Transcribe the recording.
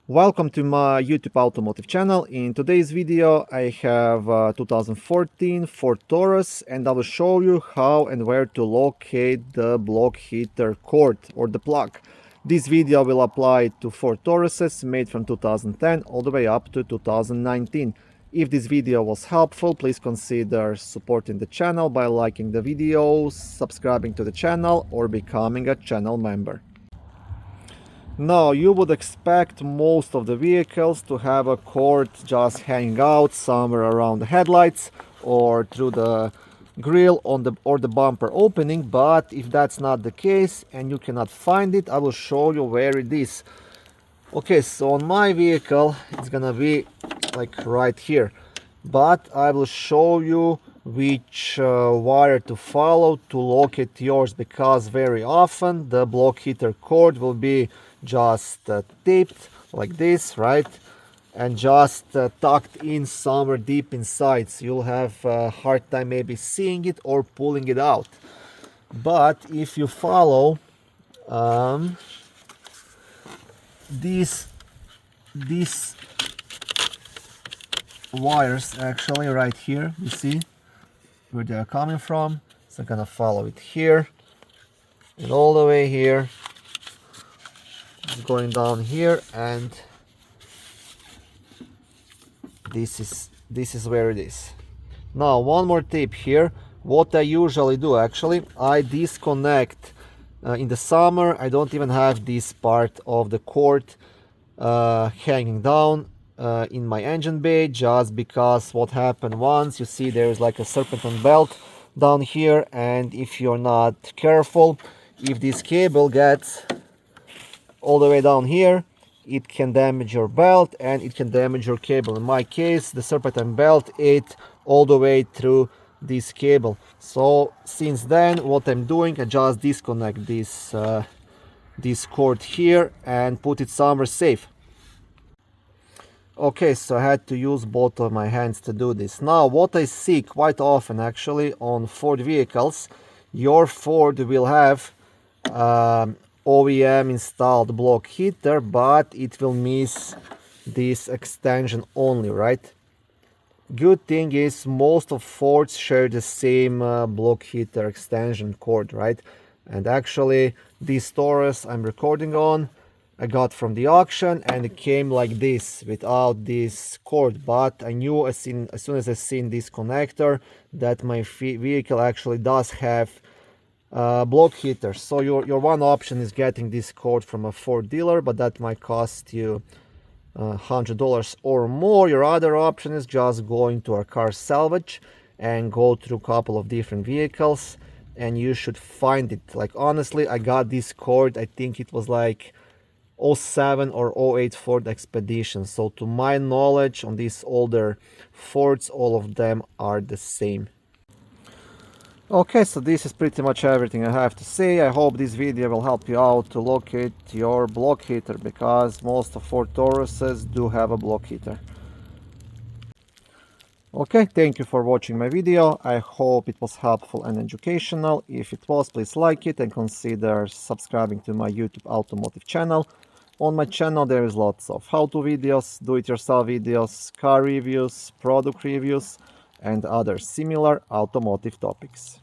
Welcome to my YouTube automotive channel. In today's video I have 2014 Ford Taurus and I will show you how and where to locate the block heater cord or the plug. This video will apply to Ford Tauruses made from 2010 all the way up to 2019. If this video was helpful, please consider supporting the channel by liking the video, subscribing to the channel or becoming a channel member. Now, you would expect most of the vehicles to have a cord just hanging out somewhere around the headlights or through the grille or the bumper opening, but if that's not the case and you cannot find it, I will show you where it is. Okay, so on my vehicle it's gonna be like right here, but I will show you which wire to follow to locate yours, because very often the block heater cord will be just taped like this, right, and just tucked in somewhere deep inside, so you'll have a hard time maybe seeing it or pulling it out. But if you follow these wires actually right here, you see where they are coming from, so I'm gonna follow it here and all the way here, going down here, and this is where it is. Now, one more tip here. What I usually do, actually, I disconnect in the summer. I don't even have this part of the cord hanging down in my engine bay, just because what happened once, you see there's like a serpentine belt down here, and if you're not careful, if this cable gets all the way down here, it can damage your belt and it can damage your cable. In my case, the serpentine belt ate all the way through this cable. So since then, what I'm doing, I just disconnect this cord here and put it somewhere safe. Okay, so I had to use both of my hands to do this. Now, what I see quite often actually on Ford vehicles, your Ford will have OEM installed block heater, but it will miss this extension only, right? Good thing is most of Fords share the same block heater extension cord, right? And actually this Taurus I'm recording on, I got from the auction, and it came like this without this cord, but I knew as soon as I seen this connector that my vehicle actually does have block heaters. So your one option is getting this cord from a Ford dealer, but that might cost you $100 or more. Your other option is just going to a car salvage and go through a couple of different vehicles and you should find it. Like, honestly, I got this cord, I think it was like 07 or 08 Ford Expedition. So to my knowledge, on these older Fords, all of them are the same. Okay, so this is pretty much everything I have to say. I hope this video will help you out to locate your block heater, because most of Ford Tauruses do have a block heater. Okay, thank you for watching my video. I hope it was helpful and educational. If it was, please like it and consider subscribing to my YouTube automotive channel. On my channel there is lots of how-to videos, do-it-yourself videos, car reviews, product reviews, and other similar automotive topics.